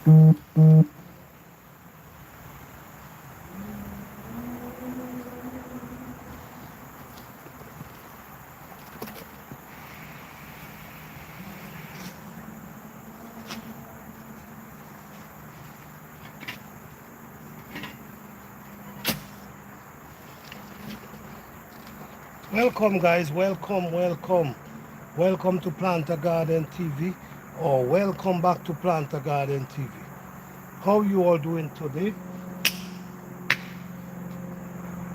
Welcome guys, welcome to Plant a Garden TV, or welcome back to Plant a Garden TV. How you all doing today?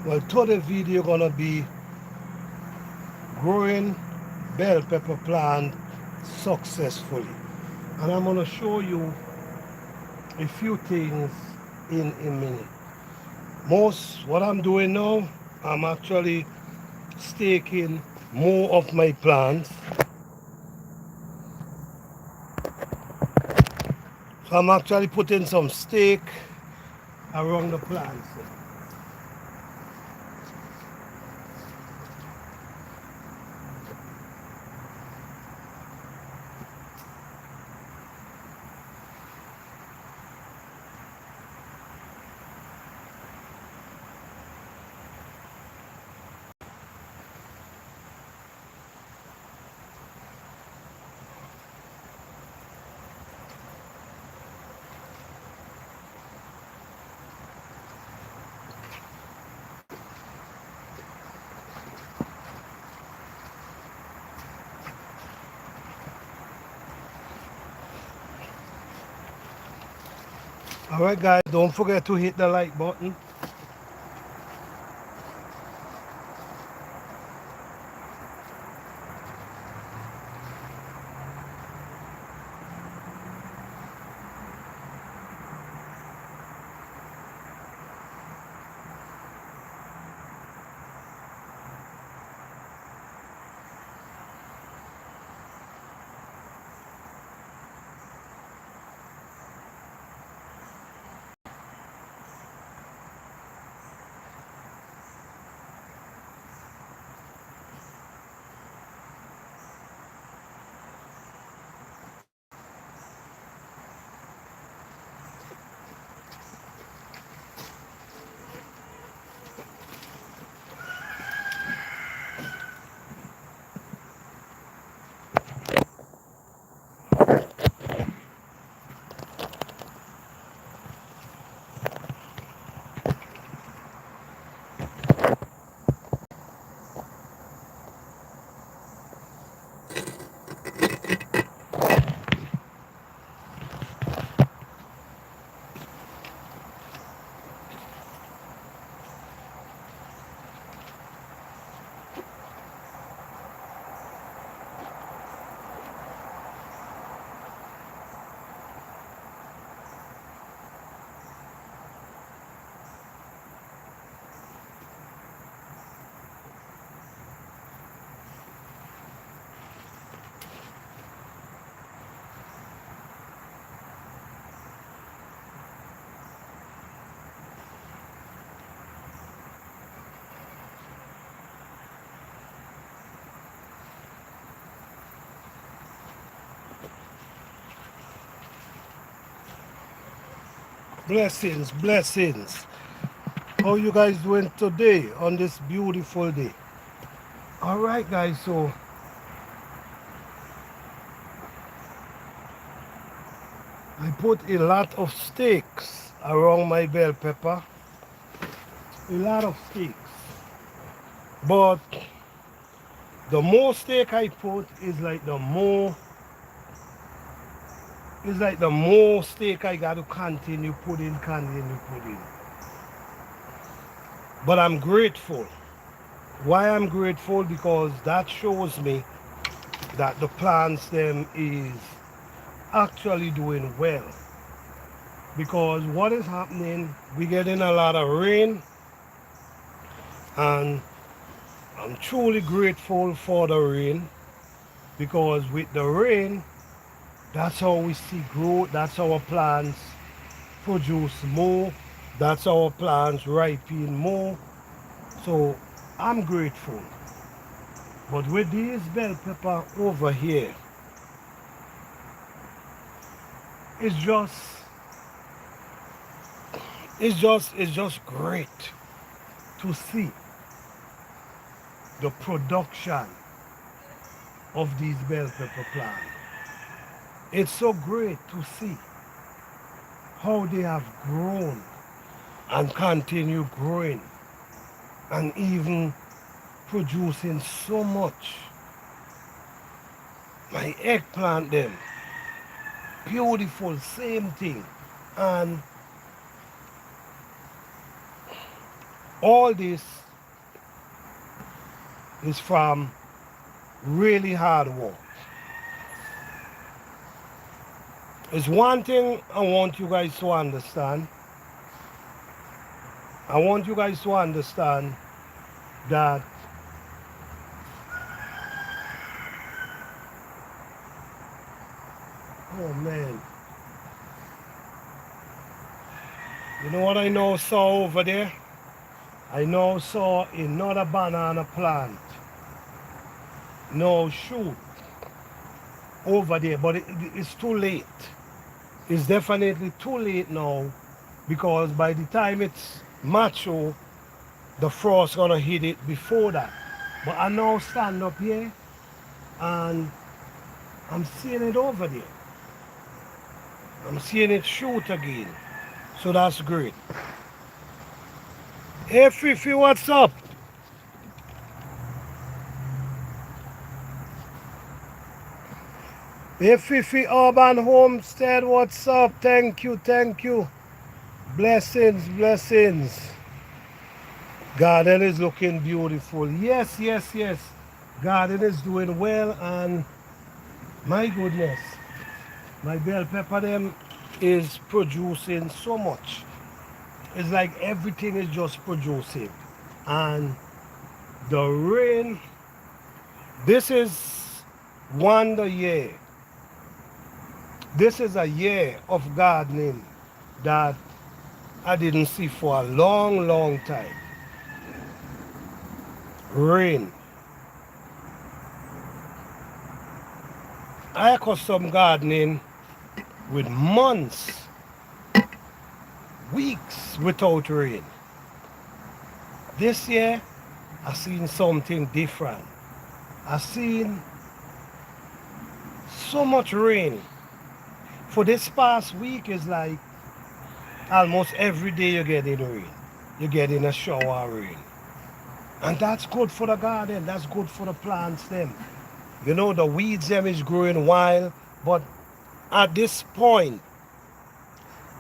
Well, today video gonna be growing bell pepper plant successfully, and I'm gonna show you a few things in a minute. Most what I'm doing now, I'm actually staking more of my plants. So I'm actually putting some stake around the plants. Alright guys, don't forget to hit the like button. Blessings. How you guys doing today on this beautiful day? Alright guys, so I put a lot of stakes around my bell pepper. A lot of stakes. But the more stake I put is like the more stake I got to continue putting. But I'm grateful. Why I'm grateful? Because that shows me that the plants them is actually doing well. Because what is happening, we getting a lot of rain, and I'm truly grateful for the rain, because with the rain, that's how we see growth, that's how our plants produce more, that's how our plants ripen more. So I'm grateful. But with these bell pepper over here, it's just It's just great to see the production of these bell pepper plants. It's so great to see how they have grown and continue growing and even producing so much. My eggplant them, beautiful, same thing. And all this is from really hard work. It's one thing I want you guys to understand. I want you guys to understand that oh man, you know what I now saw over there? I now saw another banana plant. No shoot over there, but it's too late. It's definitely too late now because by the time it's mature, the frost gonna hit it before that. But I now stand up here and I'm seeing it over there. I'm seeing it shoot again. So that's great. Hey Fifi, what's up? Hey Fifi Urban Homestead, what's up? Thank you, thank you. Blessings, blessings. Garden is looking beautiful. Yes, yes, yes. Garden is doing well and my goodness, my bell pepper them is producing so much. It's like everything is just producing. And the rain, this is wonder year. This is a year of gardening that I didn't see for a long, long time. Rain. I accustomed gardening with months, weeks without rain. This year, I seen something different. I seen so much rain. For this past week, it's like almost every day you're getting rain. You're getting a shower of rain. And that's good for the garden. That's good for the plants them. You know, the weeds them is growing wild. But at this point,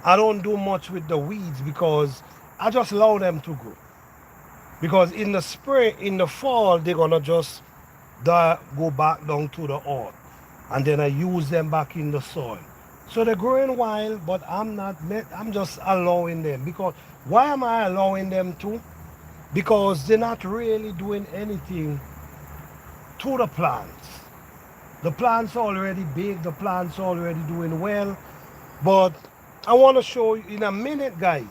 I don't do much with the weeds because I just allow them to grow. Because in the spring, in the fall, they're gonna just go back down to the earth. And then I use them back in the soil. So they're growing wild, but I'm just allowing them. Because why am I allowing them to? Because they're not really doing anything to the plants. The plants are already big, the plants are already doing well. But I want to show you in a minute, guys.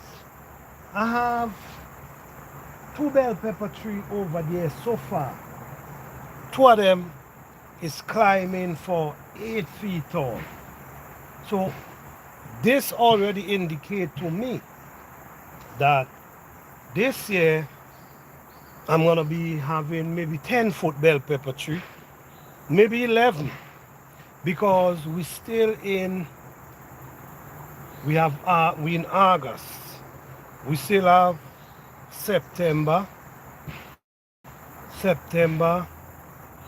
I have 2 bell pepper trees over there so far. 2 of them is climbing for 8 feet tall. So this already indicates to me that this year I'm gonna be having maybe 10-foot bell pepper tree, maybe 11, because we in August. We still have September,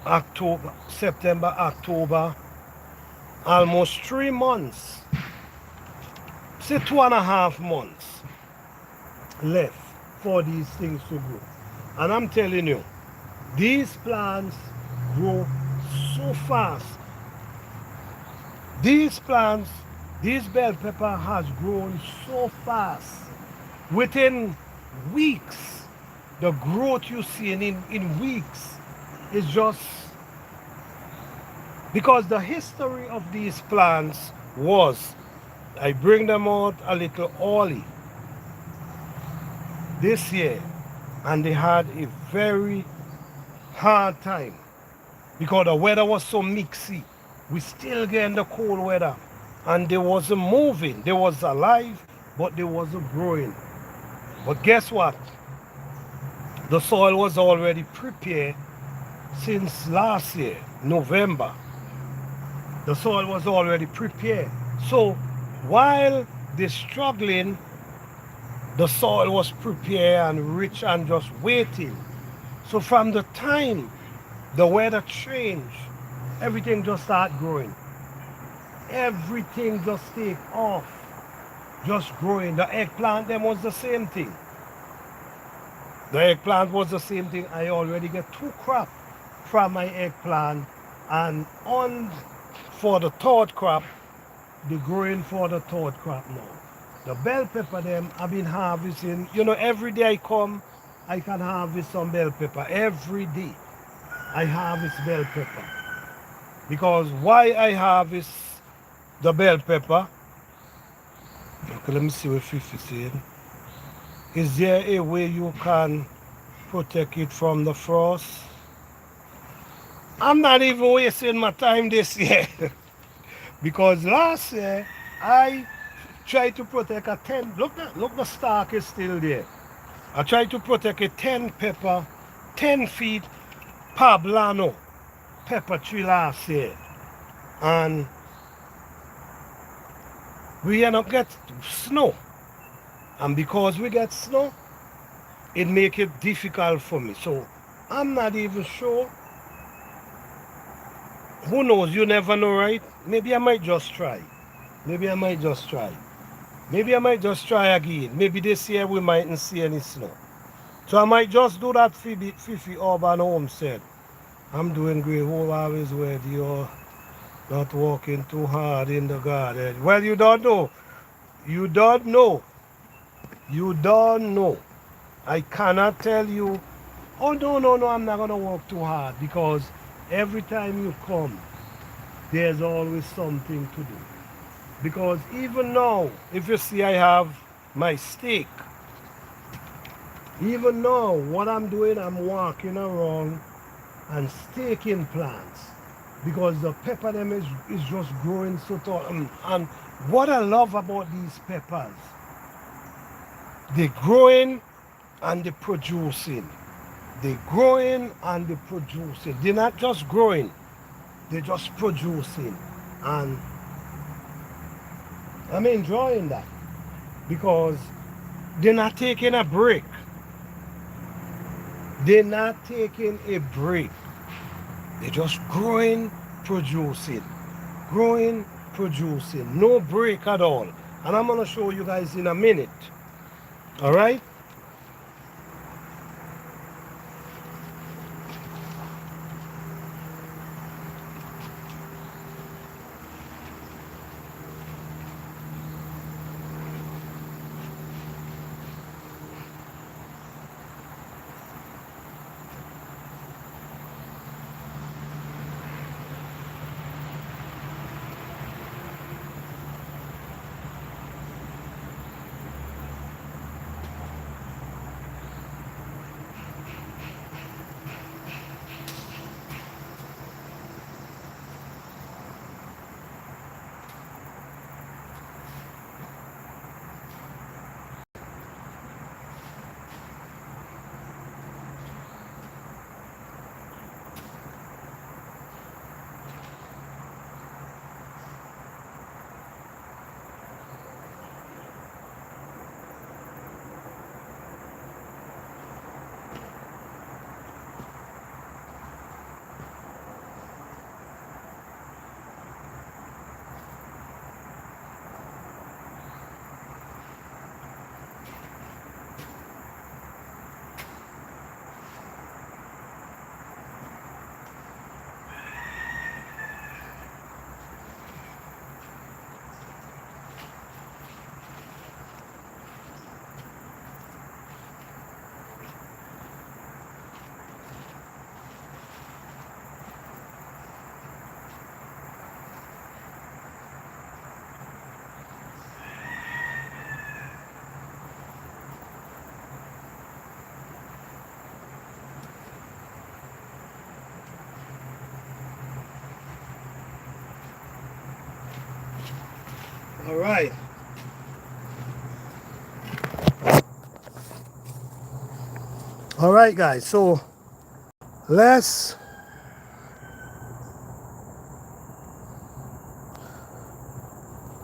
October, almost 3 months, say 2.5 months left for these things to grow. And I'm telling you, these plants grow so fast. These plants, this bell pepper has grown so fast. Within weeks, the growth you see in weeks is just because the history of these plants was I bring them out a little early this year and they had a very hard time because the weather was so mixy. We still get in the cold weather and they wasn't moving. They was alive, but they wasn't growing. But guess what? The soil was already prepared since last year, November. The soil was already prepared. So while they're struggling, the soil was prepared and rich and just waiting. So from the time the weather changed, everything just started growing. Everything just take off, just growing. The eggplant them was the same thing. The eggplant was the same thing. I already get 2 crops from my eggplant, and on for the third crop, the growing for the third crop now. The bell pepper them I've been harvesting. Every day I come, I can harvest some bell pepper. Every day I harvest bell pepper. Because why I harvest the bell pepper? Okay, let me see what 50 said. Is there a way you can protect it from the frost? I'm not even wasting my time this year. Because last year I tried to protect a 10. Look, the stalk is still there. I tried to protect a 10 pepper, 10 feet Pablano pepper tree last year. And we end up get snow. And because we get snow, it make it difficult for me. So I'm not even sure. Who knows? You never know, right? Maybe I might just try. Maybe I might just try. Maybe I might just try again. Maybe this year we mightn't see any snow. So I might just do that Fifi Urban Homestead. I'm doing great. Who always where you're not walking too hard in the garden. Well, you don't know. You don't know. You don't know. I cannot tell you, oh no, I'm not gonna work too hard, because every time you come, there's always something to do. Because even now, if you see I have my stake, even now what I'm doing, I'm walking around and staking plants, because the pepper them is just growing so tall. And what I love about these peppers, they're growing and they're producing. They're growing and they're producing. They're not just growing, they're just producing. And I'm enjoying that, because they're not taking a break. They're not taking a break. They're just growing, producing. Growing, producing. No break at all. And I'm going to show you guys in a minute. All right? All right. All right, guys, so let's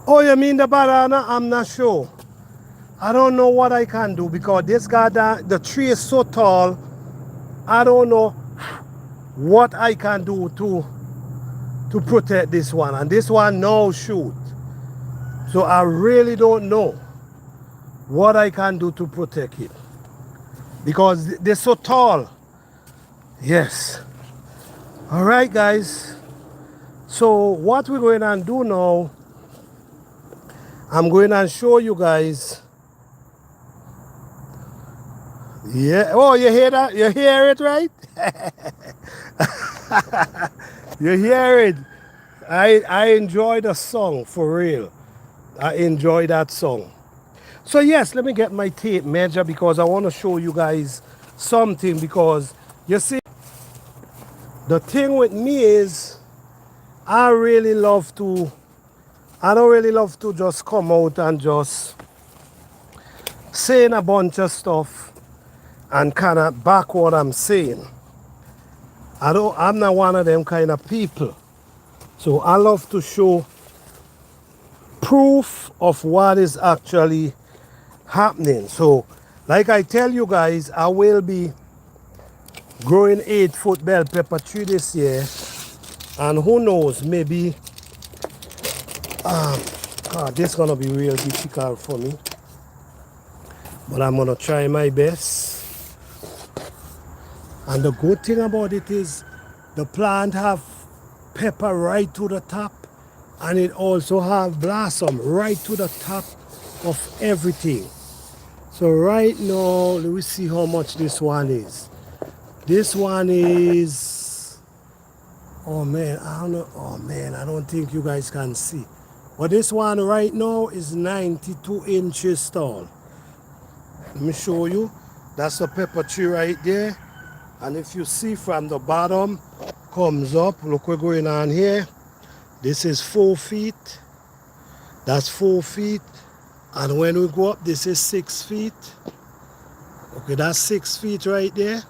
oh, you mean the banana? I'm not sure. I don't know what I can do because this guy, the tree is so tall. I don't know what I can do to protect this one. And this one no shoot. So I really don't know what I can do to protect it because they're so tall. Yes. All right, guys. So what we're going to do now, I'm going to show you guys. Yeah. Oh, you hear that? You hear it, right? You hear it. I enjoy the song for real. I enjoy that song. So yes, let me get my tape measure because I want to show you guys something because you see the thing with me is I don't really love to just come out and just saying a bunch of stuff and kind of back what I'm saying. I'm not one of them kind of people. So I love to show proof of what is actually happening. So like I tell you guys, I will be growing 8-foot bell pepper tree this year, and who knows, maybe this is gonna be real difficult for me, but I'm gonna try my best. And the good thing about it is the plant have pepper right to the top, and it also have blossom right to the top of everything. So right now, let me see how much this one is. This one is, oh man, I don't know, oh man, I don't think you guys can see. But this one right now is 92 inches tall. Let me show you. That's a pepper tree right there. And if you see from the bottom, comes up, look what's going on here. This is 4 feet. That's 4 feet. And when we go up, this is 6 feet. Okay, that's 6 feet right there.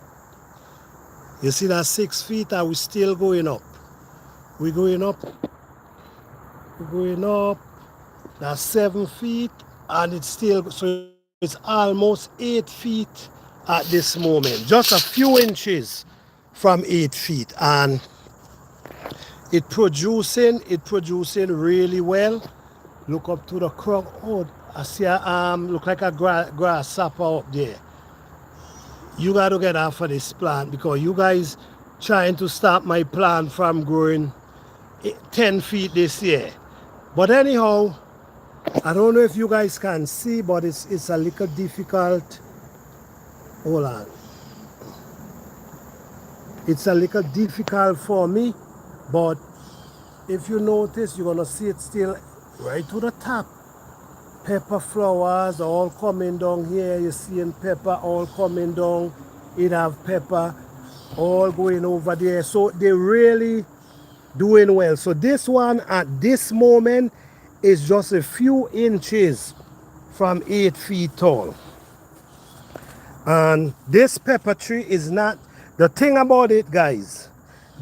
You see that 6 feet, and we're still going up. We're going up. We're going up. That's 7 feet, and it's still, so it's almost 8 feet at this moment. Just a few inches from 8 feet, and it producing really well. Look up to the crown. Oh, I see a look like a grasshopper up there. You got to get off of this plant because you guys trying to stop my plant from growing 10 feet this year. But anyhow, I don't know if you guys can see, but it's a little difficult. Hold on. It's a little difficult for me, but if you notice, you're gonna see it still right to the top. Pepper flowers all coming down here. You're seeing pepper all coming down. It have pepper all going over there. So they're really doing well. So this one at this moment is just a few inches from 8 feet tall. And this pepper tree is not, the thing about it, guys,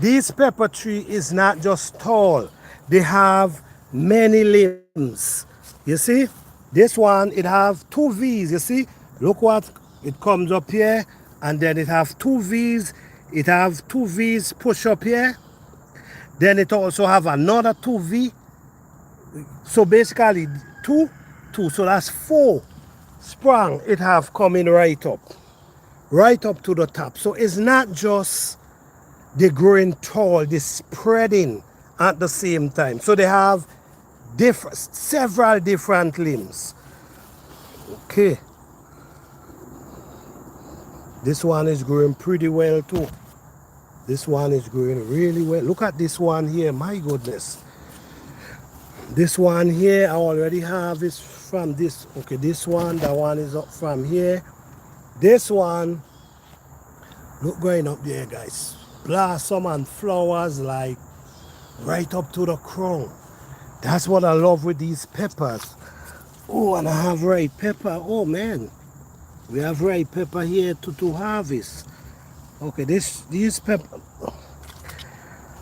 this pepper tree is not just tall. They have many limbs. You see? This one, it have 2 V's, you see? Look what, it comes up here, and then it have 2 V's. It have 2 V's push up here. Then it also have another 2 V. So basically, 2, so that's 4 sprung it have coming right up to the top. So it's not just they growing tall, they spreading at the same time. So they have several different limbs. Okay, this one is growing pretty well too. This one is growing really well. Look at this one here, my goodness. This one here I already have is from this. Okay, this one, that one is up from here. This one, look going up there, guys. Blossom and flowers like right up to the crown. That's what I love with these peppers. Oh, and I have ripe pepper. Oh man, We have ripe pepper here to harvest. Okay, these pepper,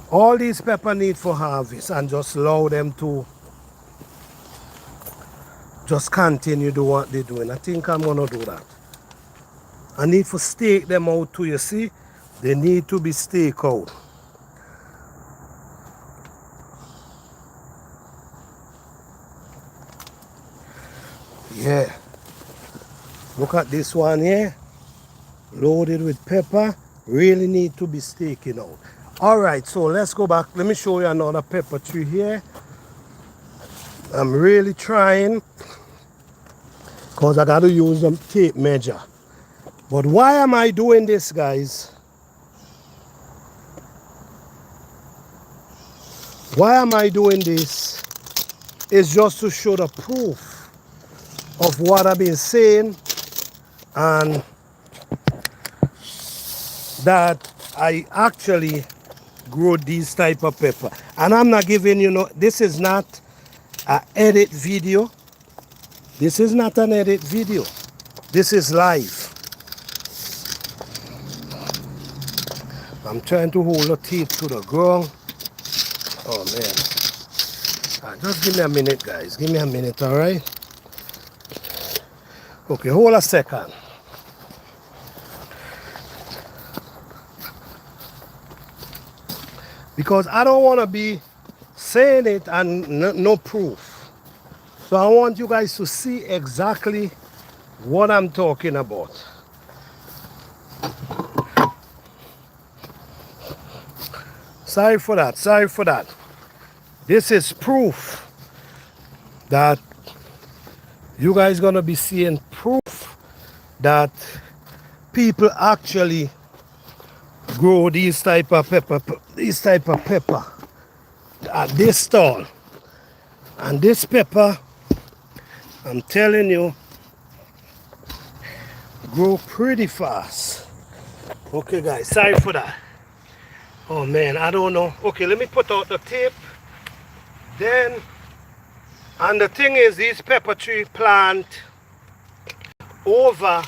all these pepper need for harvest, and just allow them to just continue do what they're doing. I think I'm gonna do that. I need to stake them out too, you see? They need to be staked out. Yeah. Look at this one here. Loaded with pepper. Really need to be staking out. Alright, so let's go back. Let me show you another pepper tree here. I'm really trying because I got to use a tape measure. But why am I doing this, guys? Why am I doing this? It's just to show the proof of what I've been saying, and that I actually grow these type of pepper. And I'm not giving you this is not an edit video. This is not an edit video. This is live. I'm trying to hold the tape to the ground. Oh man. Just give me a minute, guys. Give me a minute, all right? Okay, hold a second. Because I don't want to be saying it and no proof. So I want you guys to see exactly what I'm talking about. Sorry for that. Sorry for that. This is proof that you guys gonna be seeing proof that people actually grow these type of pepper at this stall. And this pepper, I'm telling you, grow pretty fast. Okay guys, sorry for that. Oh man, I don't know. Okay, let me put out the tape. Then, and the thing is, these pepper tree plant over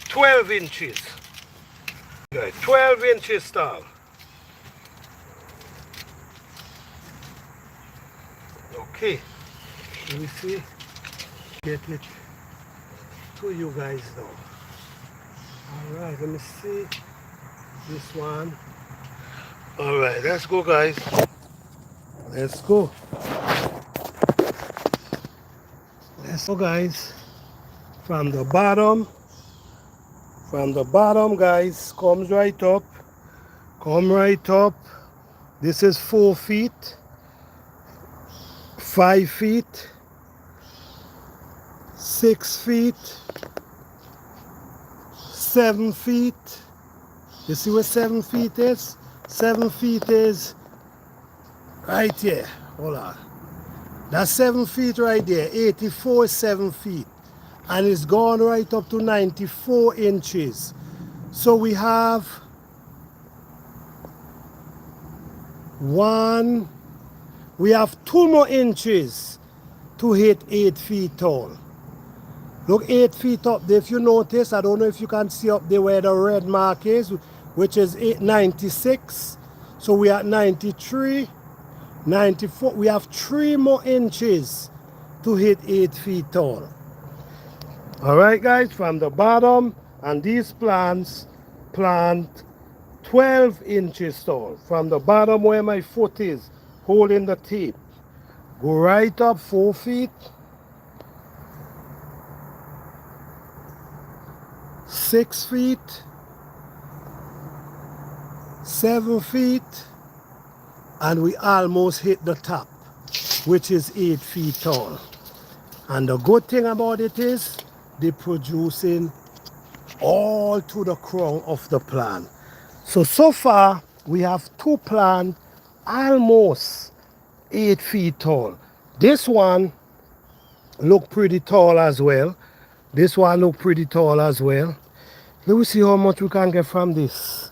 12 inches. 12 inches tall. Okay, let me see. Get it to you guys now. Alright, let me see this one. Alright, let's go, guys. Let's go. Let's go, guys. From the bottom, guys, comes right up. Come right up. This is 4 feet, 5 feet, 6 feet, 7 feet. You see where 7 feet is? 7 feet is right here. Hold on. That's 7 feet right there. 84 is 7 feet. And it's gone right up to 94 inches. So we have 2 more inches to hit 8 feet tall. Look, 8 feet up there. If you notice, I don't know if you can see up there where the red mark is, which is 96. So we are at 93, 94. We have 3 more inches to hit 8 feet tall. All right, guys, from the bottom, and these plants plant 12 inches tall. From the bottom where my foot is, holding the tape, go right up 4 feet, 6 feet, 7 feet, and we almost hit the top, which is 8 feet tall. And the good thing about it is they're producing all to the crown of the plant. So far we have 2 plants almost 8 feet tall. This one look pretty tall as well. This one look pretty tall as well. Let me see how much we can get from this.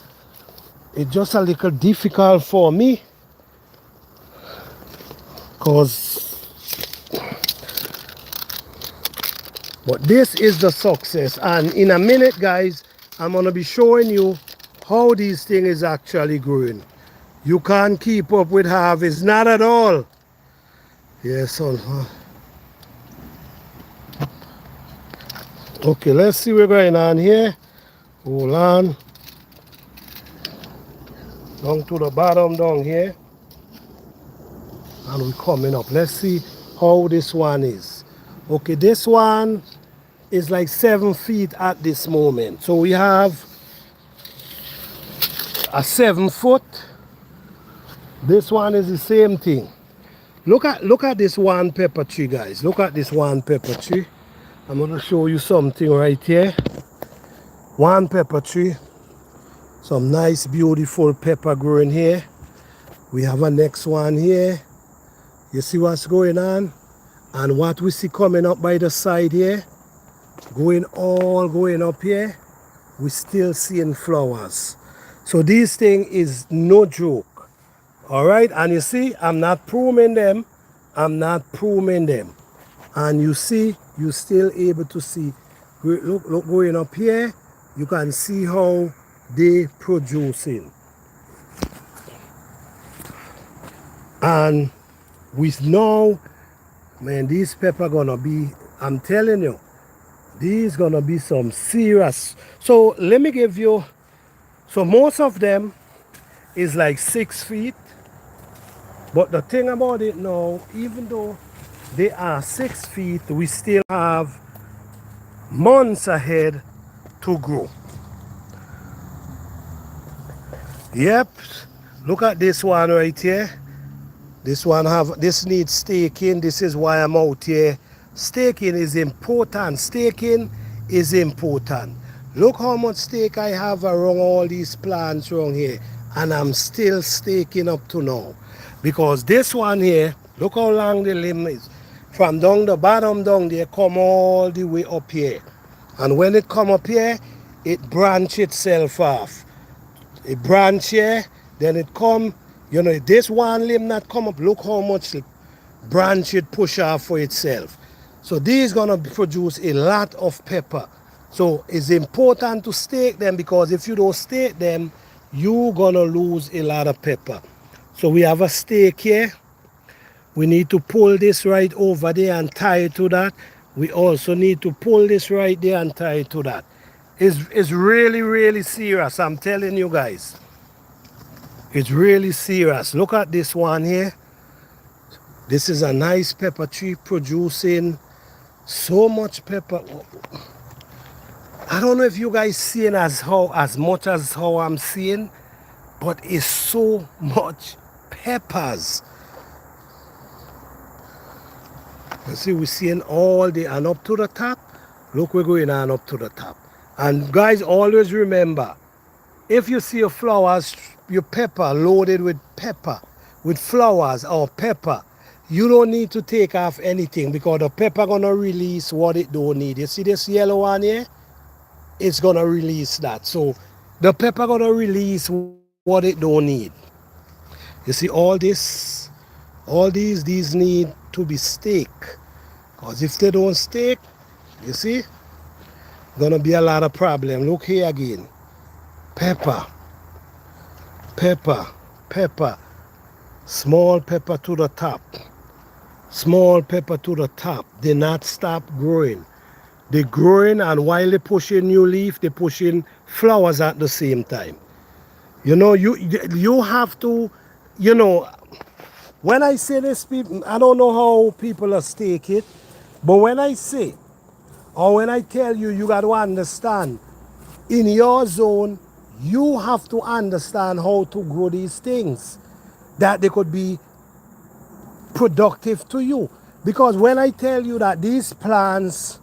It's just a little difficult for me because But this is the success. And in a minute, guys, I'm going to be showing you how these things is actually growing. You can't keep up with harvest, not at all. Yes, son. Okay, let's see what's going on here. Hold on. Down to the bottom down here. And we're coming up. Let's see how this one is. Okay, this one is like 7 feet at this moment. So we have a 7 foot. This one is the same thing. Look at this one pepper tree, guys. Look at this one pepper tree. I'm going to show you something right here. One pepper tree. Some nice, beautiful pepper growing here. We have a next one here. You see what's going on? And what we see coming up by the side here, going up here, we still seeing flowers. So this thing is no joke. All right, and you see, I'm not pruning them. I'm not pruning them. And you see, you're still able to see. Look, going up here, you can see how they producing. And with now, man, these pepper gonna be, I'm telling you, these gonna be some serious. So let me give you, so most of them is like 6 feet. But the thing about it now, even though they are 6 feet, we still have months ahead to grow. Yep, look at this one right here. This needs staking. This is why I'm out here. Staking is important. Staking is important. Look how much stake I have around all these plants around here. And I'm still staking up to now. Because this one here, look how long the limb is. From down the bottom down there, come all the way up here. And when it come up here, it branch itself off. It branch here, then it come, you know, this one limb not come up, look how much branch it push off for itself. So these gonna produce a lot of pepper. So it's important to stake them, because if you don't stake them, you're gonna lose a lot of pepper. So we have a stake here. We need to pull this right over there and tie it to that. We also need to pull this right there and tie it to that. It's really, really serious, I'm telling you guys. It's really serious. Look at this one here. This is a nice pepper tree producing so much pepper. I don't know if you guys seeing as much as how I'm seeing, but it's so much peppers. You see, we're seeing all the, and up to the top. Look, we're going on up to the top. And guys, always remember, if you see your flowers, your pepper loaded with pepper, with flowers or pepper, you don't need to take off anything, because the pepper gonna release what it don't need. You see this yellow one here? It's gonna release that. So the pepper gonna release what it don't need. You see all this, all these need to be staked. Because if they don't stake, you see, gonna be a lot of problem. Look here again. Pepper, pepper, pepper. Small pepper to the top. Small pepper to the top. They not stop growing. They're growing, and while they pushing new leaf, they're pushing flowers at the same time. You know, you have to, you know, when I say this, people, I don't know how people are take it, but when I say, or when I tell you, you got to understand, in your zone, you have to understand how to grow these things, that they could be productive to you. Because when I tell you that these plants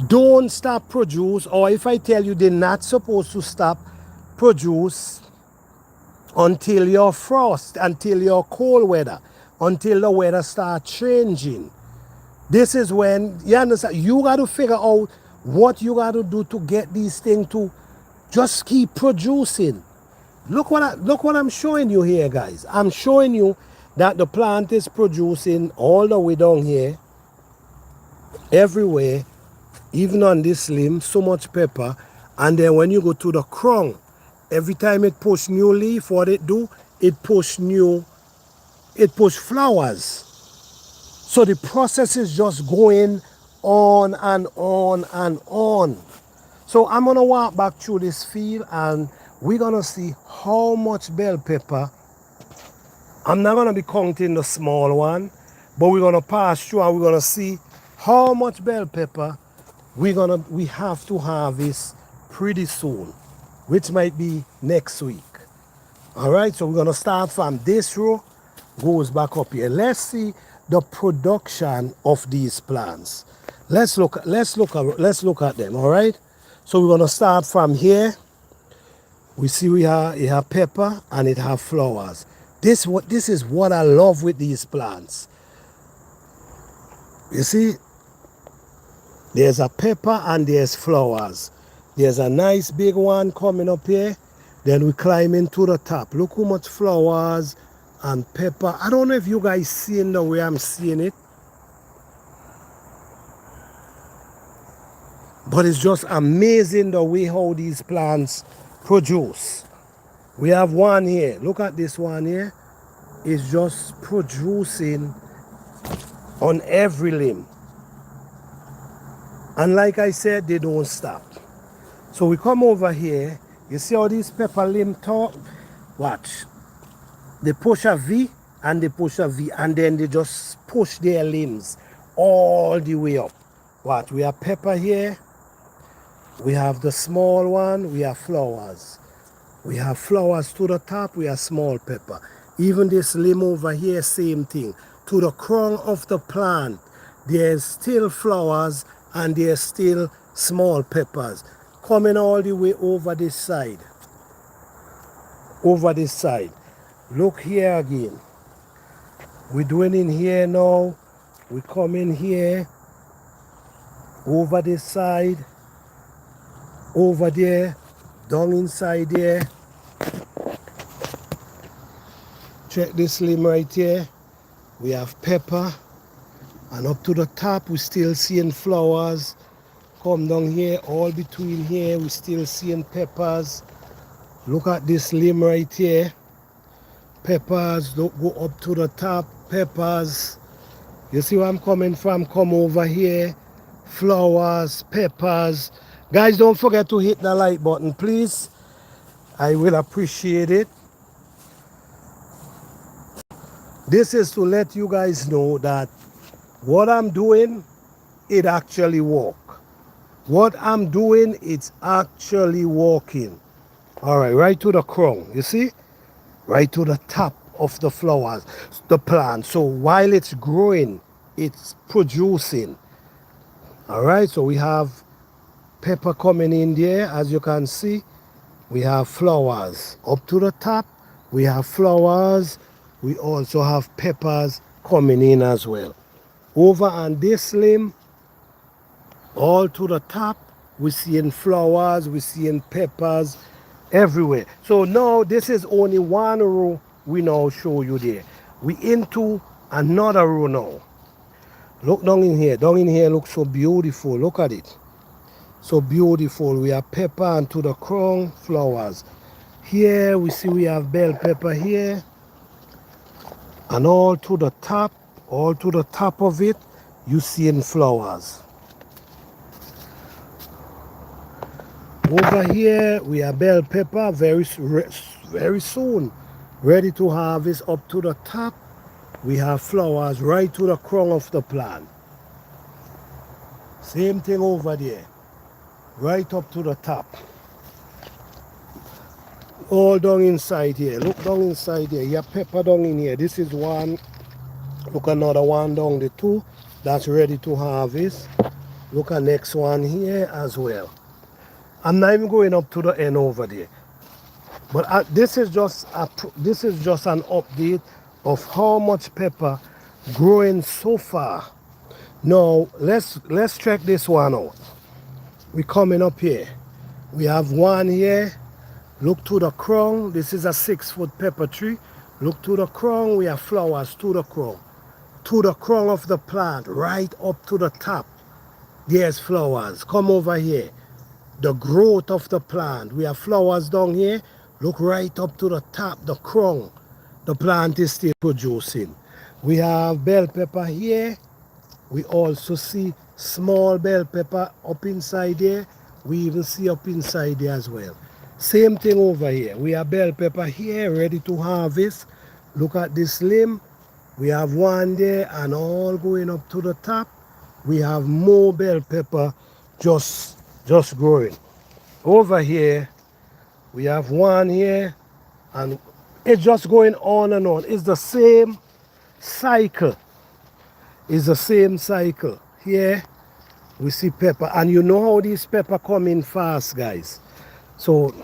don't stop produce, or if I tell you they're not supposed to stop produce until your frost, until your cold weather, until the weather starts changing. This is when, you understand, you got to figure out what you got to do to get these things to just keep producing. Look what I'm showing you here, guys. I'm showing you that the plant is producing all the way down here. everywhere, even on this limb, so much pepper. And then when you go to the crown, every time it push new leaf, what it do, it push flowers. So the process is just going on and on and on. So I'm gonna walk back through this field and we're gonna see how much bell pepper. I'm not gonna be counting the small one, but we're gonna pass through and we're gonna see how much bell pepper we have to harvest pretty soon, which might be next week. All right, so we're gonna start from this row, goes back up here. Let's see the production of these plants. Let's look at them. All right, so we're gonna start from here. We see it have pepper and it have flowers. This is what I love with these plants. You see, there's a pepper and there's flowers. There's a nice big one coming up here. Then we climb into the top. Look how much flowers and pepper. I don't know if you guys seeing the way I'm seeing it, but it's just amazing the way how these plants produce. We have one here. Look at this one here. It's just producing on every limb. And like I said, they don't stop. So we come over here. You see how these pepper limb talk? Watch. They push a V and they push a V and then they just push their limbs all the way up. Watch. We have pepper here. We have the small one. We have flowers. We have flowers to the top. We have small pepper. Even this limb over here, same thing. To the crown of the plant, there's still flowers and there's still small peppers. Coming all the way over this side. Over this side. Look here again. We're doing in here now. We come in here. Over this side. Over there. Down inside there. Check this limb right here. We have pepper. And up to the top, we're still seeing flowers. Come down here, all between here, we're still seeing peppers. Look at this limb right here. Peppers, don't go up to the top. Peppers. You see where I'm coming from? Come over here. Flowers, peppers. Guys, don't forget to hit the like button, please. I will appreciate it. This is to let you guys know that what I'm doing, it actually works. What I'm doing, it's actually working. All right, right to the crown, you see? Right to the top of the flowers, the plant. So while it's growing, it's producing. All right, so we have pepper coming in there, as you can see. We have flowers up to the top. We have flowers. We also have peppers coming in as well. Over on this limb, all to the top, we're seeing flowers, we're seeing peppers everywhere. So now this is only one row we now show you there. We into another row now. Look down in here. Down in here looks so beautiful. Look at it. So beautiful. We have pepper and to the crown, flowers. Here we see we have bell pepper here. And all to the top of it, you seeing flowers. Over here, we have bell pepper very soon. Ready to harvest up to the top. We have flowers right to the crown of the plant. Same thing over there. Right up to the top. All down inside here. Look down inside here. You have pepper down in here. This is one. Look another one down the two. That's ready to harvest. Look at next one here as well. I'm not even going up to the end over there. But this is just an update of how much pepper growing so far. Now let's check this one out. We're coming up here. We have one here. Look to the crown. This is a 6-foot pepper tree. Look to the crown. We have flowers to the crown. To the crown of the plant, right up to the top. There's flowers. Come over here. The growth of the plant. We have flowers down here. Look right up to the top, the crown. The plant is still producing. We have bell pepper here. We also see small bell pepper up inside there. We even see up inside there as well. Same thing over here. We have bell pepper here ready to harvest. Look at this limb. We have one there and all going up to the top. We have more bell pepper just growing. Over here, we have one here and it's just going on and on. It's the same cycle. It's the same cycle. Here, we see pepper. And you know how these pepper come in fast, guys. So,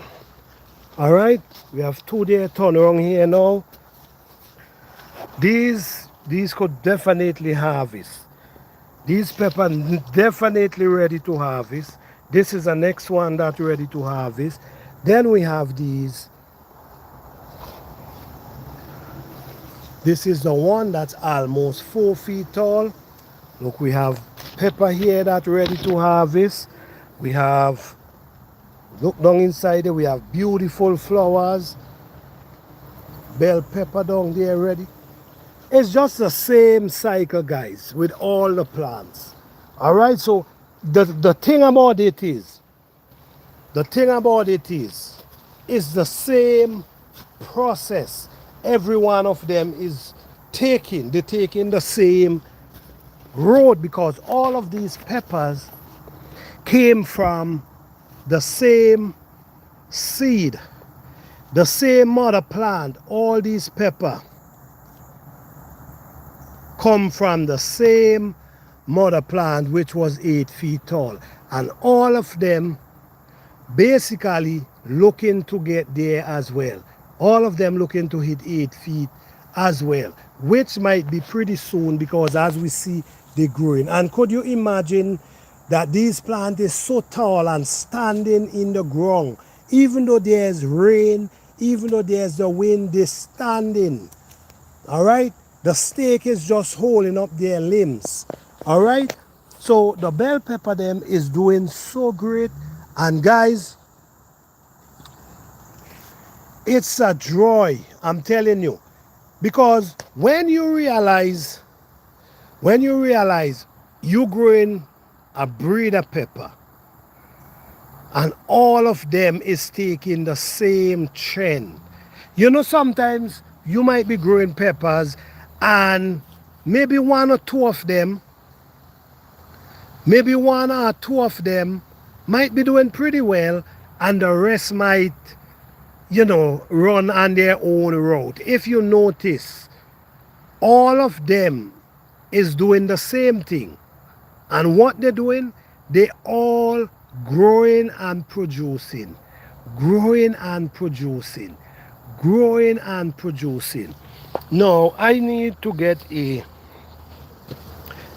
all right, we have two there turn around here now. These could definitely harvest. These pepper definitely ready to harvest. This is the next one that's ready to harvest. Then we have these. This is the one that's almost 4 feet tall. Look, we have pepper here that's ready to harvest. We have, look down inside there, we have beautiful flowers. Bell pepper down there ready. It's just the same cycle, guys, with all the plants. All right, so the thing about it is, it's the same process. Every one of them is taking the same road because all of these peppers came from the same seed, the same mother plant. All these pepper come from the same mother plant, which was 8 feet tall, and all of them basically looking to get there as well. All of them looking to hit 8 feet as well, which might be pretty soon because as we see they're growing. And could you imagine that these plants is so tall and standing in the ground, even though there's rain, even though there's the wind, they're standing. All right, the stake is just holding up their limbs. All right, so the bell pepper them is doing so great. And guys, it's a joy, I'm telling you, because when you realize you growing a breed of pepper and all of them is taking the same trend. You know, sometimes you might be growing peppers and maybe one or two of them might be doing pretty well and the rest might, you know, run on their own route. If you notice, all of them is doing the same thing. And what they're doing, they all growing and producing, growing and producing, growing and producing. Now, I need to get a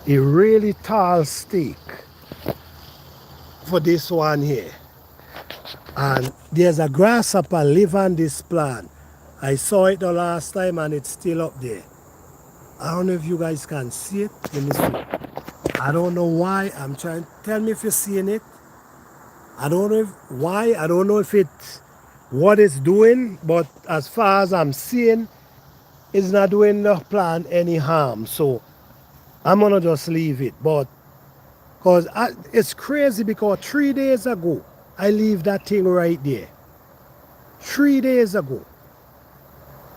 really tall stake for this one here. And there's a grasshopper live on this plant. I saw it the last time and it's still up there. I don't know if you guys can see it. Let me see. I don't know why. I'm trying. Tell me if you're seeing it. I don't know why. I don't know if it's what it's doing, but as far as I'm seeing, it's not doing the plant any harm. So I'm gonna just leave it. But because it's crazy because 3 days ago, I leave that thing right there. 3 days ago.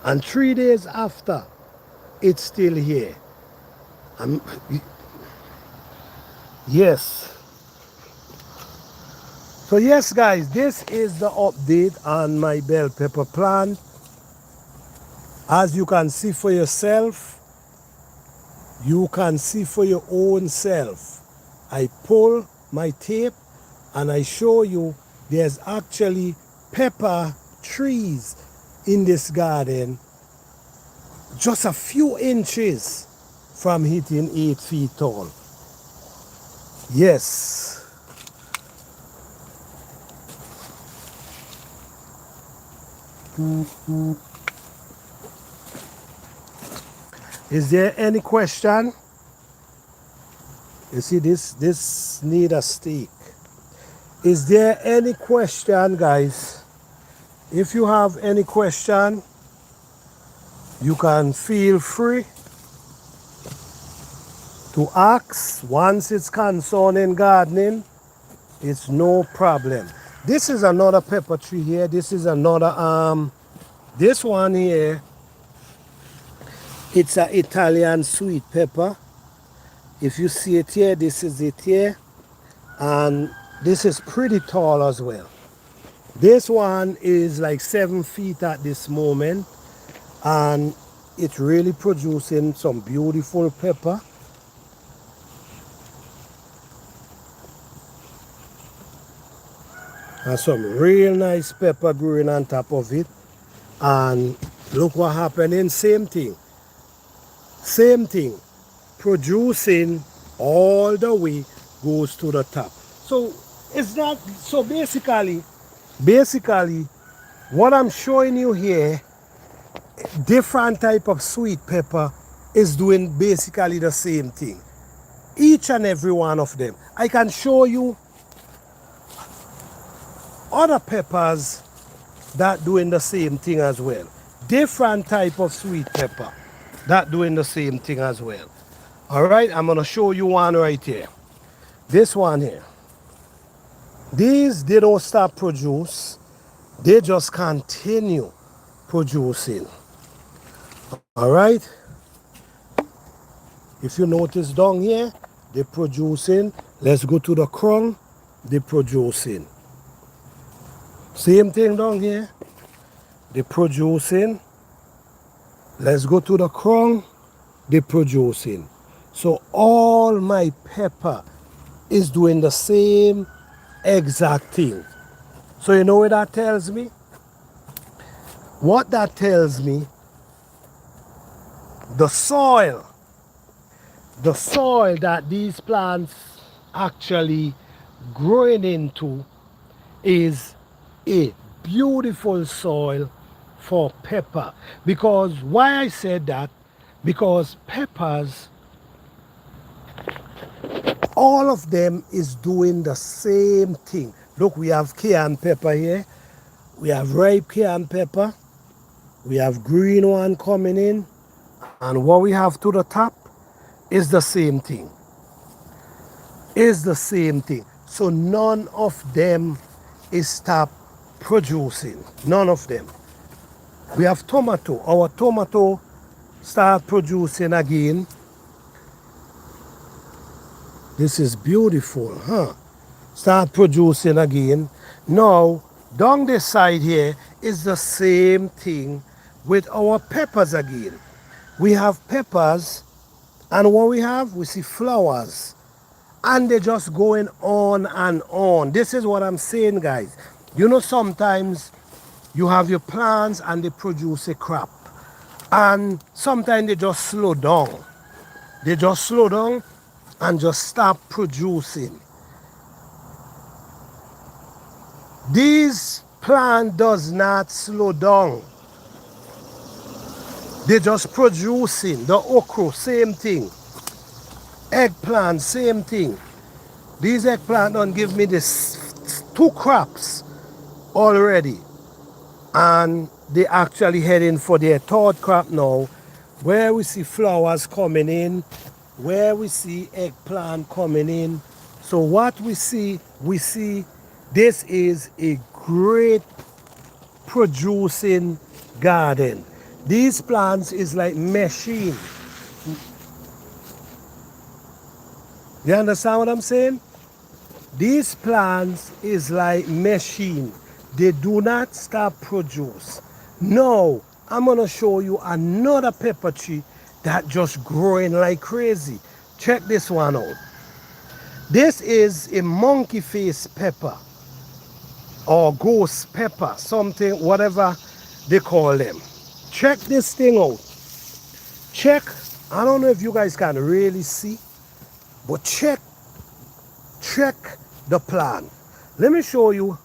And 3 days after, it's still here. Yes. So yes, guys, this is the update on my bell pepper plant. As you can see for yourself, you can see for your own self. I pull my tape and I show you there's actually pepper trees in this garden just a few inches from hitting 8 feet tall. Yes. Is there any question? You see, this need a stake. Is there any question, guys? If you have any question, you can feel free to ask. Once it's concerning gardening, it's no problem. This is another pepper tree here. This is another this one here, it's an Italian sweet pepper. If you see it here, this is it here, and this is pretty tall as well. This one is like 7 feet at this moment, and it's really producing some beautiful pepper. And some real nice pepper growing on top of it. And look what happening, same thing. Same thing. Producing all the way goes to the top. So it's not, so basically what I'm showing you here, different type of sweet pepper is doing basically the same thing. Each and every one of them. I can show you other peppers that doing the same thing as well. Different type of sweet pepper that doing the same thing as well. All right, I'm gonna show you one right here. This one here. These, they don't stop produce. They just continue producing. All right. If you notice down here, they're producing. Let's go to the crown. They're producing. Same thing down here. They're producing. Let's go to the crown. They're producing. So all my pepper is doing the same exact thing. So you know what that tells me? What that tells me, the soil that these plants actually growing into is a beautiful soil for pepper. Because why I said that? Because peppers, all of them is doing the same thing. Look, we have cayenne pepper here. We have ripe cayenne pepper. We have green one coming in. And what we have to the top is the same thing. Is the same thing. So none of them is stop producing. None of them. We have tomato. Our tomato start producing again. This is beautiful, huh? Start producing again. Now, down this side here is the same thing with our peppers again. We have peppers, and what we have, we see flowers. And they're just going on and on. This is what I'm saying, guys. You know, sometimes you have your plants and they produce a crop. And sometimes they just slow down. They just slow down and just stop producing. This plant does not slow down. They just producing. The okra, same thing. Eggplant, same thing. These eggplant don't give me this 2 crops already. And they actually heading for their 3rd crop now, where we see flowers coming in, where we see eggplant coming in. So what we see this is a great producing garden. These plants is like machine. You understand what I'm saying? These plants is like machine. They do not stop produce. Now, I'm going to show you another pepper tree that just growing like crazy. Check this one out. This is a monkey face pepper or ghost pepper, something, whatever they call them. Check this thing out. Check. I don't know if you guys can really see, but check the plant. Let me show you.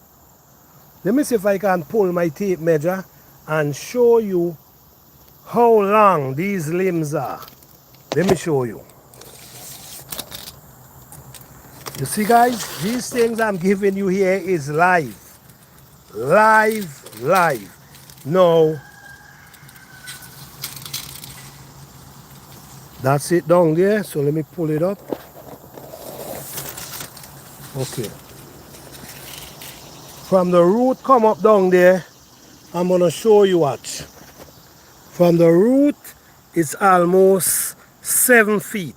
Let me see if I can pull my tape measure and show you how long these limbs are. Let me show you. You see guys, these things I'm giving you here is live. Live. Now, that's it down there. So let me pull it up. Okay. From the root come up down there, I'm going to show you what. From the root, it's almost 7 feet.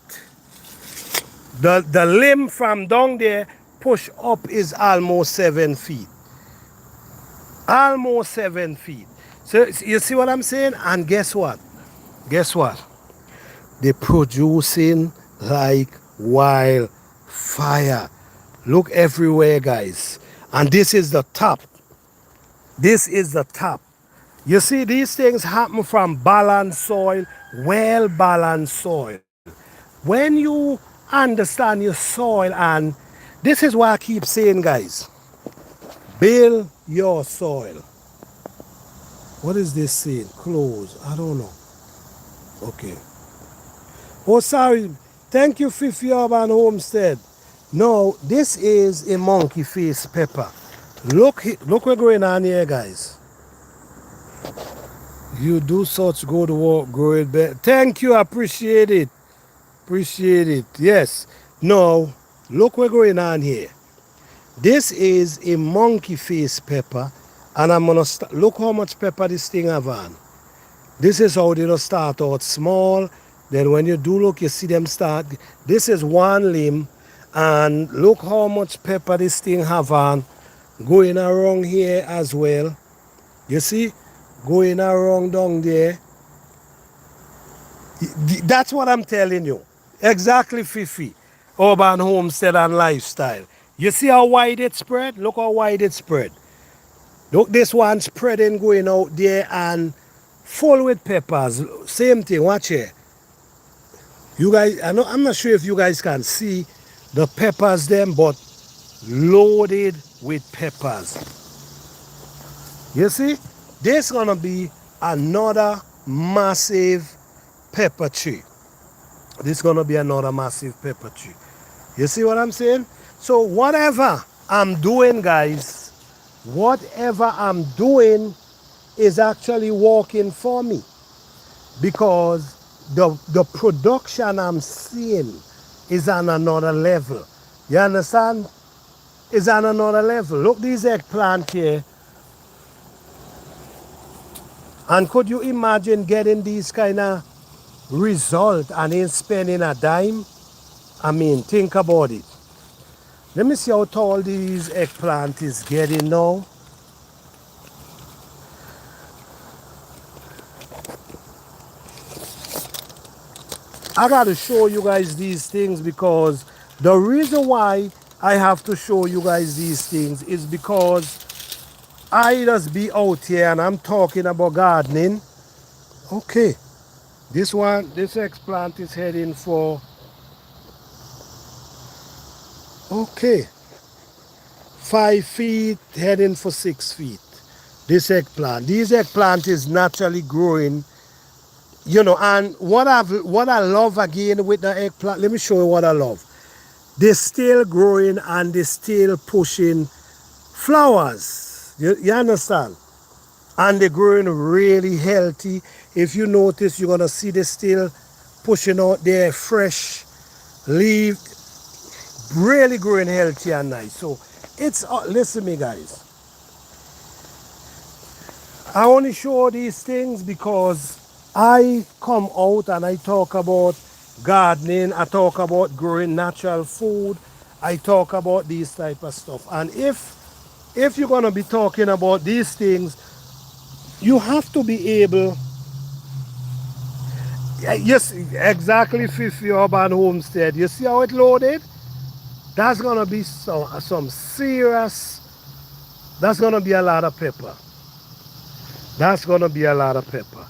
The limb from down there push up is almost 7 feet. Almost 7 feet. So you see what I'm saying? And guess what? Guess what? They're producing like wildfire. Look everywhere, guys. And this is the top. This is the top. You see, these things happen from balanced soil, well-balanced soil. When you understand your soil, and this is why I keep saying, guys, build your soil. What is this saying? Close. I don't know. Okay. Oh, sorry. Thank you, Fifi Urban Homestead. No, this is a monkey face pepper. Look what's going on here, guys. You do such good work, grow it better. Thank you, I appreciate it. Appreciate it. Yes. Now, look what's going on here. This is a monkey face pepper, and I'm gonna look how much pepper this thing have on. This is how they start out small. Then when you do look, you see them start. This is one limb, and look how much pepper this thing have on, going around here as well. You see, going around down there. That's what I'm telling you. Exactly, Fifi. Urban Homestead and Lifestyle. You see how wide it spread? Look how wide it spread. Look, this one spreading going out there and full with peppers. Same thing, watch here. You guys, I'm not sure if you guys can see the peppers them, but loaded with peppers. You see, this gonna be another massive pepper tree. This gonna be another massive pepper tree. You see what I'm saying? So whatever I'm doing, guys, whatever I'm doing is actually working for me, because the production I'm seeing is on another level. You understand? Is on another level. Look, these eggplant here. And could you imagine getting these kind of result and ain't spending a dime? I mean, think about it. Let me see how tall these eggplant is getting now. I got to show you guys these things, because the reason why I have to show you guys these things is because I just be out here and I'm talking about gardening. Okay, this eggplant is heading for, okay, 5 feet, heading for 6 feet. This eggplant is naturally growing, you know. And what I love again with the eggplant, let me show you what I love. They're still growing and they're still pushing flowers. You understand? And they're growing really healthy. If you notice, you're gonna see they still pushing out their fresh leaf, really growing healthy and nice. So it's listen me, guys. I only show these things because I come out and I talk about gardening, I talk about growing natural food, I talk about these type of stuff. And if you're gonna be talking about these things, you have to be able. Yes, exactly, Fifi Urban Homestead. You see how it loaded? That's gonna be some serious. That's gonna be a lot of pepper. That's gonna be a lot of pepper.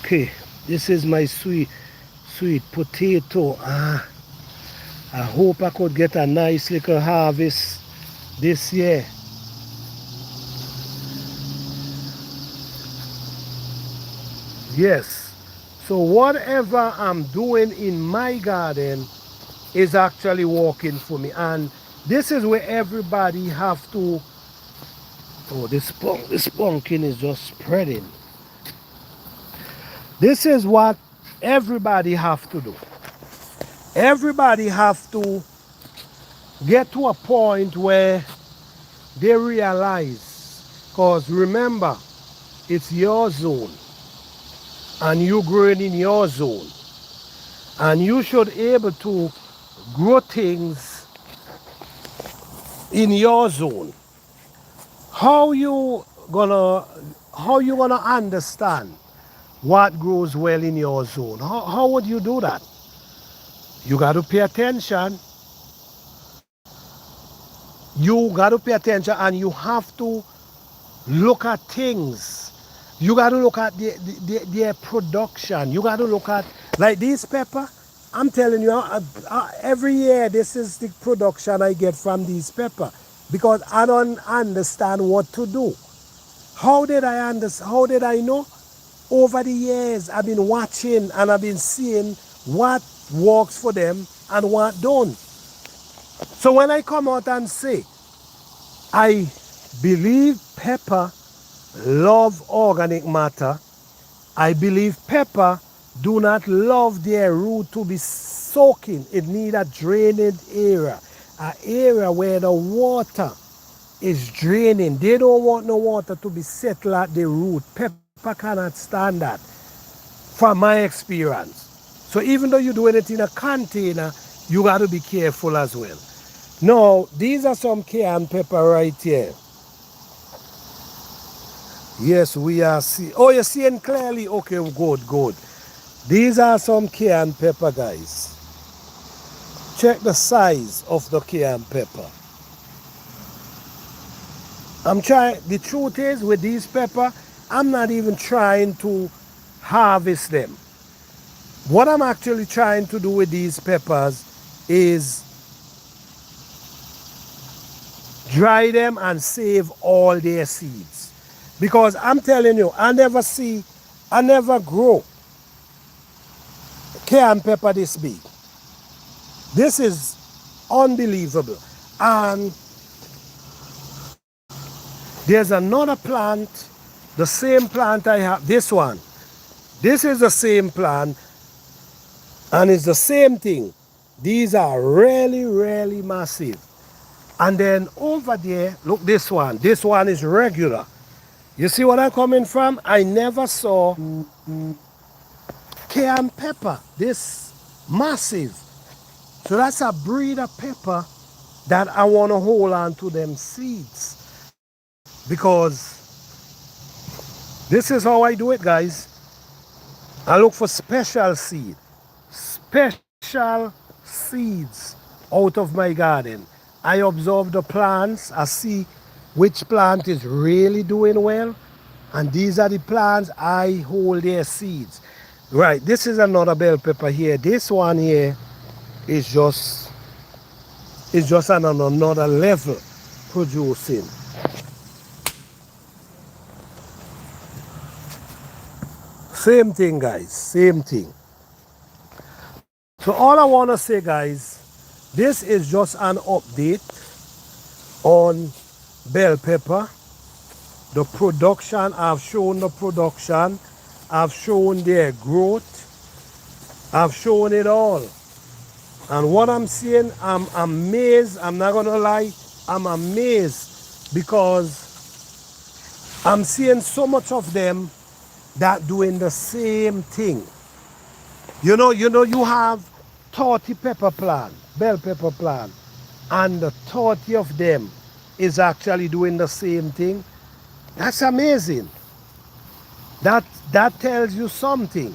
Okay, this is my sweet potato. I hope I could get a nice little harvest this year. Yes. So whatever I'm doing in my garden is actually working for me. And this is where everybody have to, oh, this pumpkin is just spreading. This is what everybody have to do. Everybody have to get to a point where they realize, because remember, it's your zone and you growing in your zone, and you should able to grow things in your zone. How you gonna how you gonna understand what grows well in your zone? How would you do that? You got to pay attention. You got to pay attention, and you have to look at things. You got to look at their production. You got to look at, like this pepper. I'm telling you, every year this is the production I get from these pepper, because I don't understand what to do. How did I understand? How did I know? Over the years, I've been watching and I've been seeing what works for them and what don't. So when I come out and say, I believe pepper love organic matter, I believe pepper do not love their root to be soaking. It need a drained area, an area where the water is draining. They don't want no water to be settled at the root. Pepper cannot stand that, from my experience. So even though you do it in a container, you got to be careful as well. Now, these are some cayenne pepper right here. Yes, we are seeing. Oh, you're seeing clearly? Okay, good, good. These are some cayenne pepper, guys. Check the size of the cayenne pepper. I'm trying, the truth is, with these pepper, I'm not even trying to harvest them. What I'm actually trying to do with these peppers is dry them and save all their seeds. Because I'm telling you, I never grow cayenne pepper this big. This is unbelievable. And there's another plant, the same plant I have, this one. This is the same plant, and it's the same thing. These are really, really massive. And then over there, look, this one. This one is regular. You see what I'm coming from? I never saw cayenne pepper this massive. So that's a breed of pepper that I want to hold on to them seeds. Because this is how I do it, guys. I look for special seed. Special seeds out of my garden. I observe the plants. I see which plant is really doing well. And these are the plants I hold their seeds. Right, this is another bell pepper here. This one here is just on another level producing. Same thing, guys, same thing. So all I want to say, guys, this is just an update on bell pepper. The production, I've shown the production, I've shown their growth, I've shown it all. And what I'm seeing, I'm amazed. I'm not gonna lie, I'm amazed, because I'm seeing so much of them that doing the same thing. You know, you have 30 pepper plant, bell pepper plant, and the 30 of them is actually doing the same thing. That's amazing. That tells you something.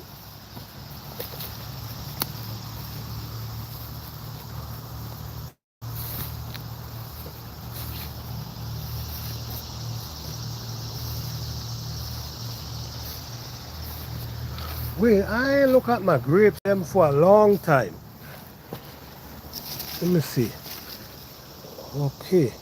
Wait, I look at my grapes them for a long time. Let me see. Okay.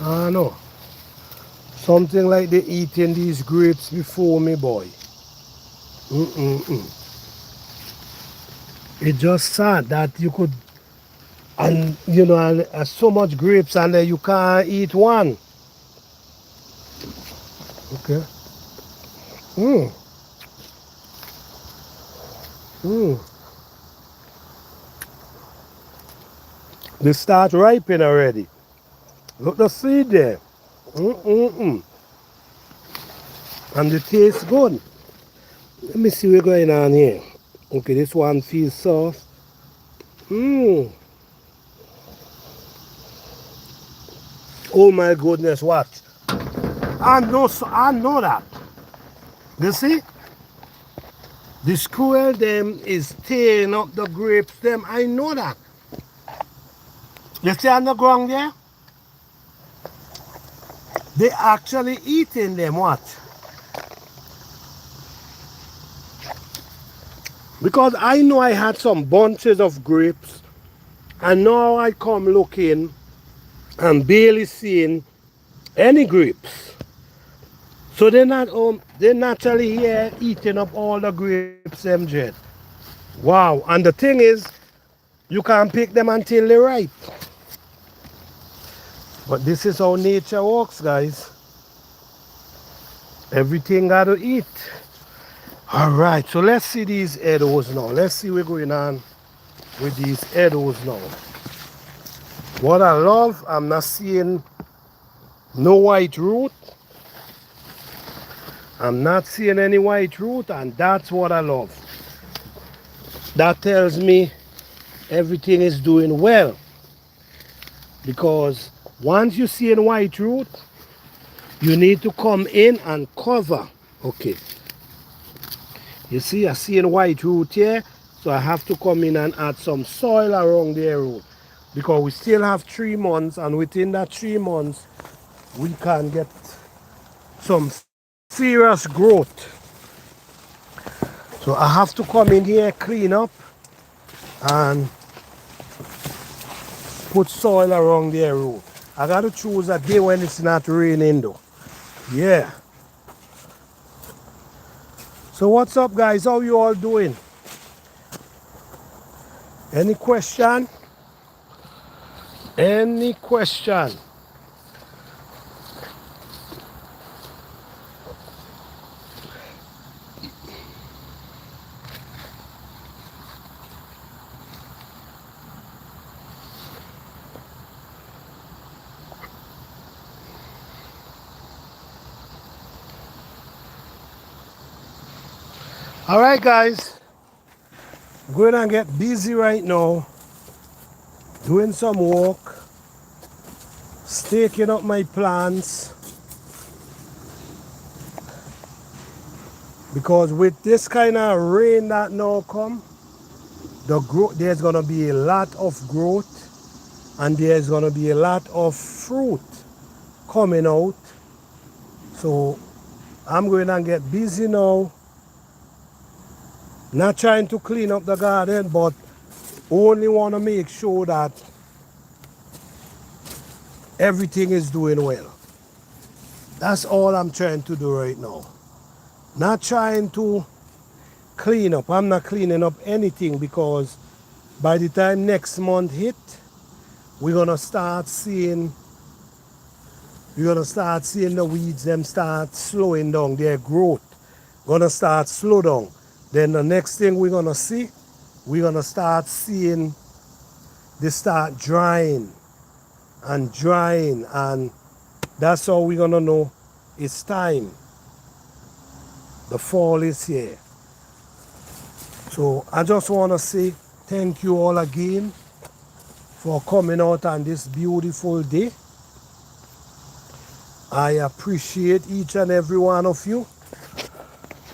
I know. Something like they eating these grapes before me, boy. Mm-mm-mm. It's just sad that you could, and you know, and so much grapes and then you can't eat one. Okay. Mm. Mm. They start ripening already. Look the seed there. Mm-mm-mm. And the taste good. Let me see what's going on here. Okay, this one feels soft. Mmm. Oh my goodness, what? I know that. You see? The squirrel them is tearing up the grapes them. I know that. You see on the ground there? They actually eating them, what? Because I know I had some bunches of grapes and now I come looking and barely seeing any grapes. So they're naturally here eating up all the grapes them, Jed. Wow, and the thing is, you can't pick them until they're ripe. But this is how nature works, guys. Everything got to eat. All right, so let's see these edibles now. Let's see what's going on with these edibles now. What I love, I'm not seeing no white root. I'm not seeing any white root, and that's what I love. That tells me everything is doing well. Because once you see a white root, you need to come in and cover. Okay. You see, I see a white root here, so I have to come in and add some soil around the root. Because we still have 3 months, and within that 3 months, we can get some serious growth. So I have to come in here, clean up, and put soil around the root. I got to choose a day when it's not raining though. Yeah. So what's up, guys? How you all doing? Any question? Any question? All right, guys. I'm going to get busy right now, doing some work, staking up my plants. Because with this kind of rain that now come, there's going to be a lot of growth and there's going to be a lot of fruit coming out. So I'm going to get busy now. Not trying to clean up the garden, but only want to make sure that everything is doing well. That's all I'm trying to do right now. Not trying to clean up. I'm not cleaning up anything because by the time next month hit, we're gonna start seeing the weeds them start slowing down, their growth gonna start slow down. Then the next thing we're gonna see, we're gonna start seeing they start drying, and that's how we're gonna know it's time. The fall is here. So I just wanna say thank you all again for coming out on this beautiful day. I appreciate each and every one of you.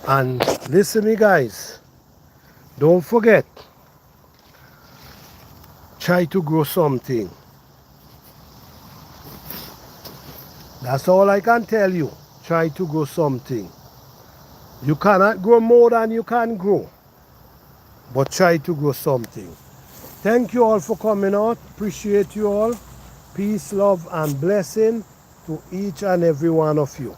And listen me, guys, don't forget, try to grow something. That's all I can tell you. Try to grow something. You cannot grow more than you can grow, but try to grow something. Thank you all for coming out. Appreciate you all. Peace, love, and blessing. to each and every one of you.